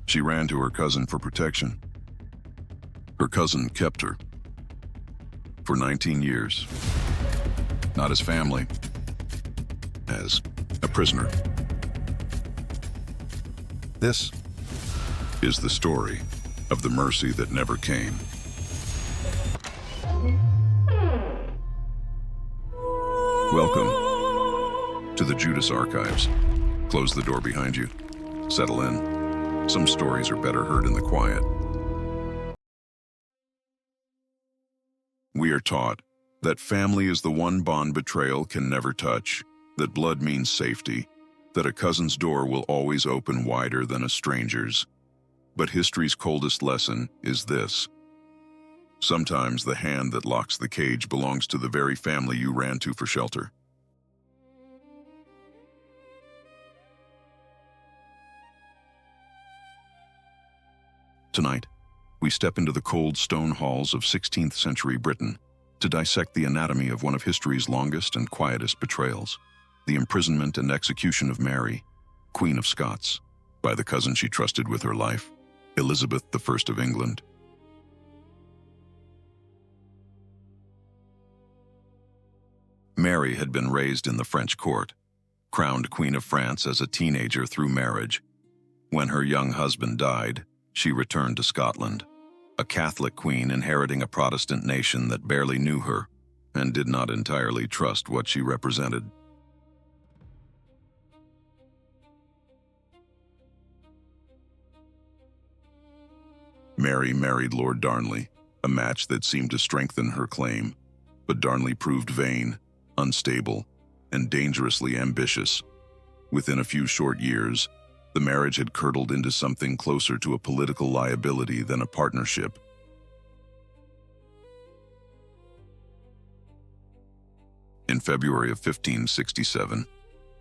She ran to her cousin for protection. Her cousin kept her for 19 years, not as family, as a prisoner. This is the story of the mercy that never came. Welcome to the Judas Archives. Close the door behind you. Settle in. Some stories are better heard in the quiet. We are taught that family is the one bond betrayal can never touch, that blood means safety, that a cousin's door will always open wider than a stranger's. But history's coldest lesson is this. Sometimes the hand that locks the cage belongs to the very family you ran to for shelter. Tonight, we step into the cold stone halls of 16th century Britain to dissect the anatomy of one of history's longest and quietest betrayals, the imprisonment and execution of Mary, Queen of Scots, by the cousin she trusted with her life, Elizabeth I of England. Mary had been raised in the French court, crowned Queen of France as a teenager through marriage. When her young husband died, she returned to Scotland, a Catholic queen inheriting a Protestant nation that barely knew her and did not entirely trust what she represented. Mary married Lord Darnley, a match that seemed to strengthen her claim, but Darnley proved vain, unstable, and dangerously ambitious. Within a few short years, the marriage had curdled into something closer to a political liability than a partnership. In February of 1567,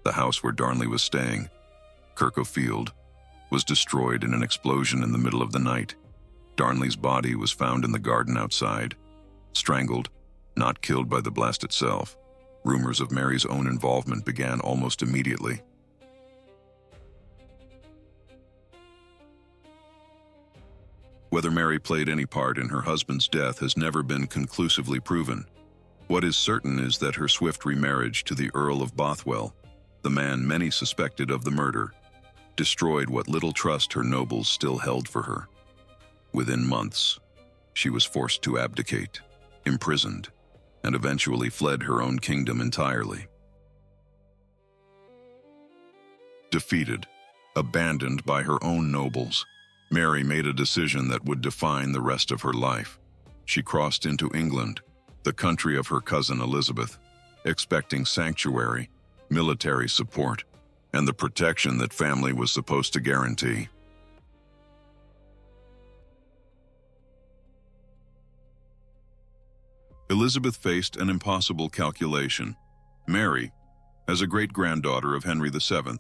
the house where Darnley was staying, Kirkhofield, was destroyed in an explosion in the middle of the night. Darnley's body was found in the garden outside, strangled, not killed by the blast itself. Rumors of Mary's own involvement began almost immediately. Whether Mary played any part in her husband's death has never been conclusively proven. What is certain is that her swift remarriage to the Earl of Bothwell, the man many suspected of the murder, destroyed what little trust her nobles still held for her. Within months, she was forced to abdicate, imprisoned, and eventually fled her own kingdom entirely. Defeated, abandoned by her own nobles, Mary made a decision that would define the rest of her life. She crossed into England, the country of her cousin Elizabeth, expecting sanctuary, military support, and the protection that family was supposed to guarantee. Elizabeth faced an impossible calculation. Mary, as a great-granddaughter of Henry VII,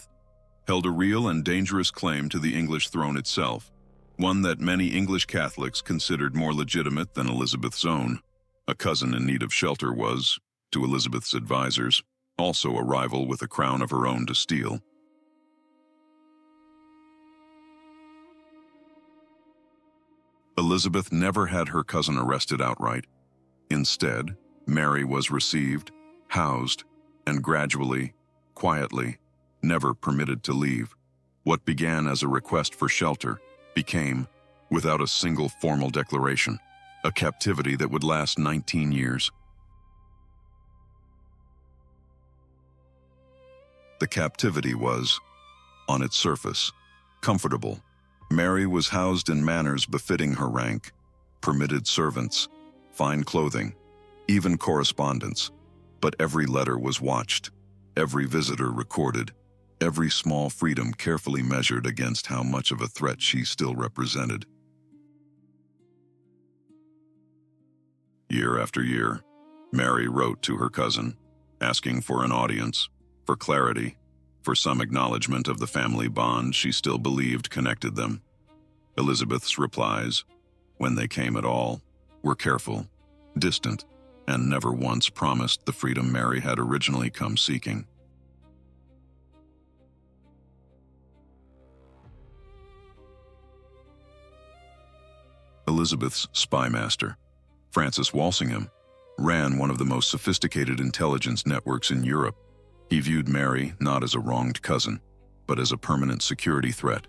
held a real and dangerous claim to the English throne itself, one that many English Catholics considered more legitimate than Elizabeth's own. A cousin in need of shelter was, to Elizabeth's advisors, also a rival with a crown of her own to steal. Elizabeth never had her cousin arrested outright. Instead, Mary was received, housed, and gradually, quietly, never permitted to leave. What began as a request for shelter became, without a single formal declaration, a captivity that would last 19 years. The captivity was, on its surface, comfortable. Mary was housed in manners befitting her rank, permitted servants, fine clothing, even correspondence, but every letter was watched, every visitor recorded, every small freedom carefully measured against how much of a threat she still represented. Year after year, Mary wrote to her cousin, asking for an audience, for clarity, for some acknowledgement of the family bond she still believed connected them. Elizabeth's replies, when they came at all, were careful, distant, and never once promised the freedom Mary had originally come seeking. Elizabeth's spy master, Francis Walsingham, ran one of the most sophisticated intelligence networks in Europe. He viewed Mary not as a wronged cousin, but as a permanent security threat,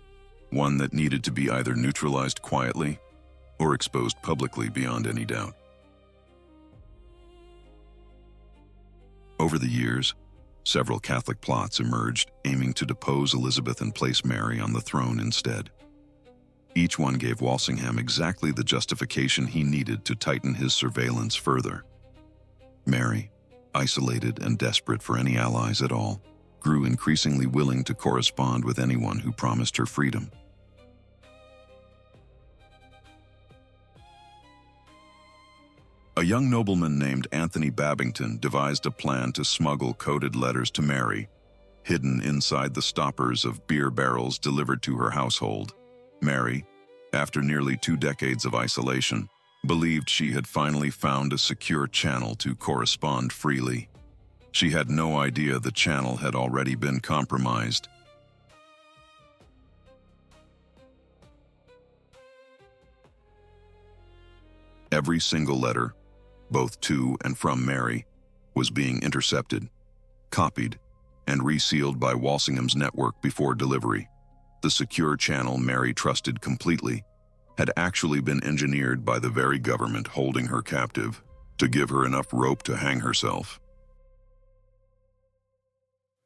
one that needed to be either neutralized quietly or exposed publicly beyond any doubt. Over the years, several Catholic plots emerged aiming to depose Elizabeth and place Mary on the throne instead. Each one gave Walsingham exactly the justification he needed to tighten his surveillance further. Mary, isolated and desperate for any allies at all, grew increasingly willing to correspond with anyone who promised her freedom. A young nobleman named Anthony Babington devised a plan to smuggle coded letters to Mary, hidden inside the stoppers of beer barrels delivered to her household. Mary, after nearly 2 decades of isolation, believed she had finally found a secure channel to correspond freely. She had no idea the channel had already been compromised. Every single letter, both to and from Mary, was being intercepted, copied, and resealed by Walsingham's network before delivery. The secure channel Mary trusted completely had actually been engineered by the very government holding her captive to give her enough rope to hang herself.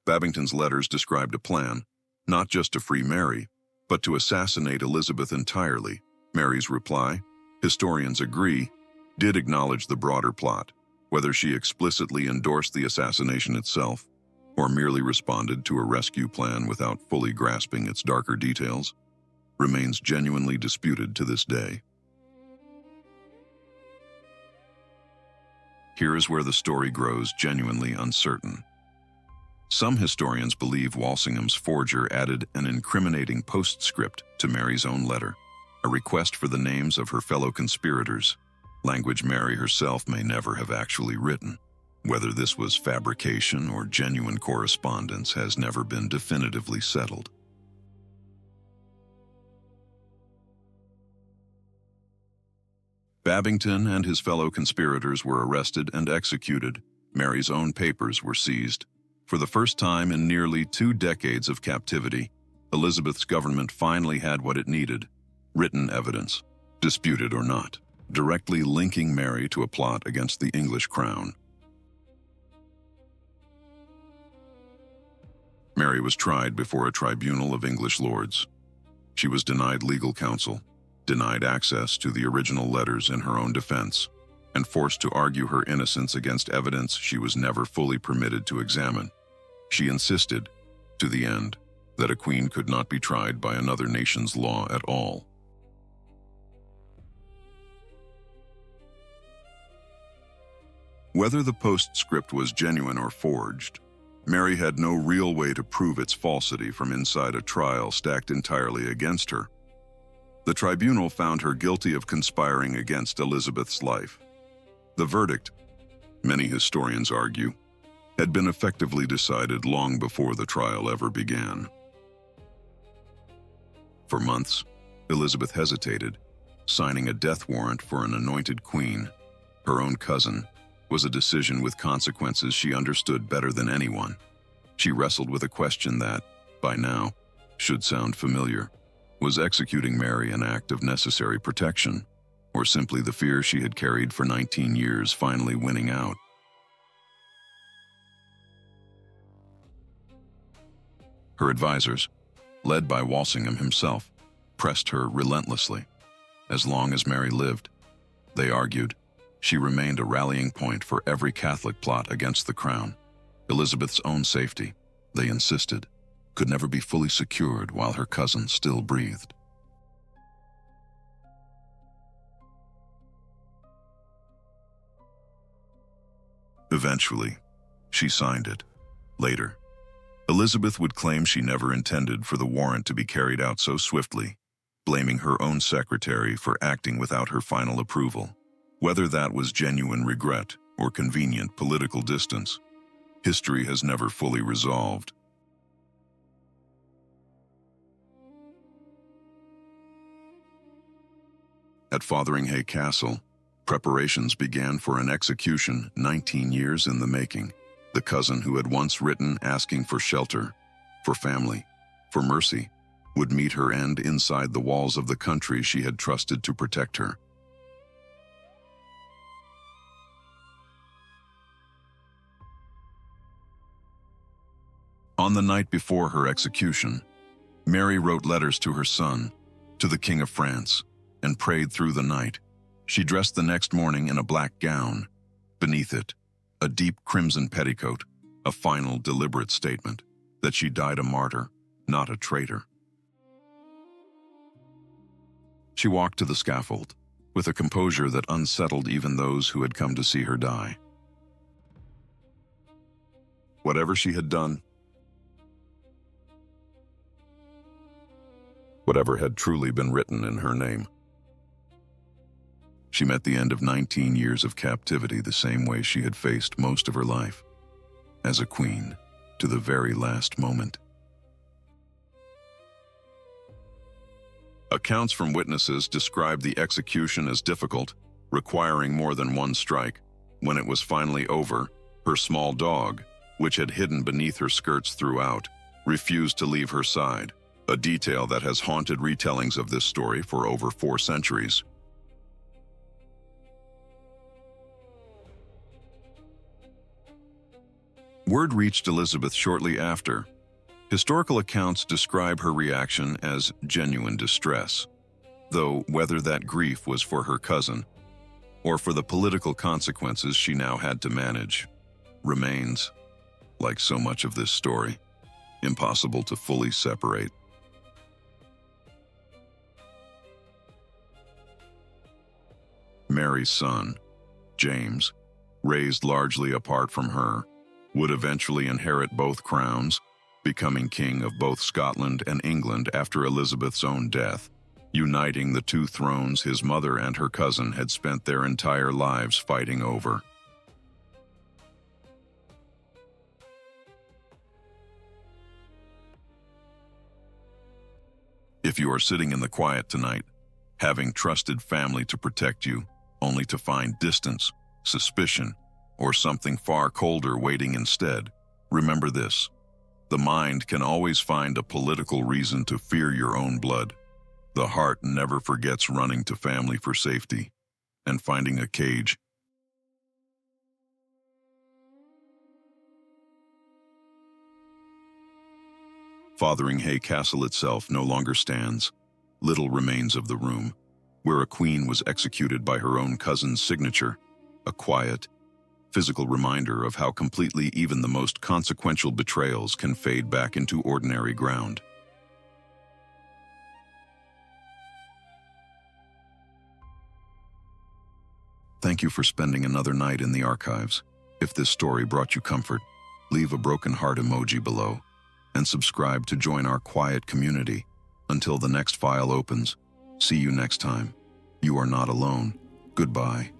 Babington's letters described a plan, not just to free Mary, but to assassinate Elizabeth entirely. Mary's reply, historians agree, did acknowledge the broader plot. Whether she explicitly endorsed the assassination itself or merely responded to a rescue plan without fully grasping its darker details remains genuinely disputed to this day. Here is where the story grows genuinely uncertain. Some historians believe Walsingham's forger added an incriminating postscript to Mary's own letter, a request for the names of her fellow conspirators, language Mary herself may never have actually written. Whether this was fabrication or genuine correspondence has never been definitively settled. Babington and his fellow conspirators were arrested and executed. Mary's own papers were seized. For the first time in nearly 2 decades of captivity, Elizabeth's government finally had what it needed: written evidence, disputed or not, directly linking Mary to a plot against the English crown. Mary was tried before a tribunal of English lords. She was denied legal counsel, denied access to the original letters in her own defense, and forced to argue her innocence against evidence she was never fully permitted to examine. She insisted, to the end, that a queen could not be tried by another nation's law at all. Whether the postscript was genuine or forged, Mary had no real way to prove its falsity from inside a trial stacked entirely against her. The tribunal found her guilty of conspiring against Elizabeth's life. The verdict, many historians argue, had been effectively decided long before the trial ever began. For months, Elizabeth hesitated, signing a death warrant for an anointed queen, her own cousin, was a decision with consequences she understood better than anyone. She wrestled with a question that, by now, should sound familiar. Was executing Mary an act of necessary protection, or simply the fear she had carried for 19 years finally winning out? Her advisors, led by Walsingham himself, pressed her relentlessly. As long as Mary lived, they argued, she remained a rallying point for every Catholic plot against the crown. Elizabeth's own safety, they insisted, could never be fully secured while her cousin still breathed. Eventually, she signed it. Later, Elizabeth would claim she never intended for the warrant to be carried out so swiftly, blaming her own secretary for acting without her final approval. Whether that was genuine regret or convenient political distance, history has never fully resolved. At Fotheringhay Castle, preparations began for an execution 19 years in the making. The cousin who had once written asking for shelter, for family, for mercy, would meet her end inside the walls of the country she had trusted to protect her. On the night before her execution, Mary wrote letters to her son, to the King of France, and prayed through the night. She dressed the next morning in a black gown. Beneath it, a deep crimson petticoat, a final, deliberate statement that she died a martyr, not a traitor. She walked to the scaffold, with a composure that unsettled even those who had come to see her die. Whatever she had done, whatever had truly been written in her name, she met the end of 19 years of captivity the same way she had faced most of her life, as a queen, to the very last moment. Accounts from witnesses described the execution as difficult, requiring more than one strike. When it was finally over, her small dog, which had hidden beneath her skirts throughout, refused to leave her side, a detail that has haunted retellings of this story for over 4 centuries. Word reached Elizabeth shortly after. Historical accounts describe her reaction as genuine distress, though whether that grief was for her cousin or for the political consequences she now had to manage remains, like so much of this story, impossible to fully separate. Mary's son, James, raised largely apart from her, would eventually inherit both crowns, becoming king of both Scotland and England after Elizabeth's own death, uniting the 2 thrones his mother and her cousin had spent their entire lives fighting over. If you are sitting in the quiet tonight, having trusted family to protect you, only to find distance, suspicion, or something far colder waiting instead, remember this: the mind can always find a political reason to fear your own blood. The heart never forgets running to family for safety and finding a cage. Fotheringhay Castle itself no longer stands. Little remains of the room, where a queen was executed by her own cousin's signature, a quiet, physical reminder of how completely even the most consequential betrayals can fade back into ordinary ground. Thank you for spending another night in the archives. If this story brought you comfort, leave a broken heart emoji below and subscribe to join our quiet community. Until the next file opens, see you next time. You are not alone. Goodbye.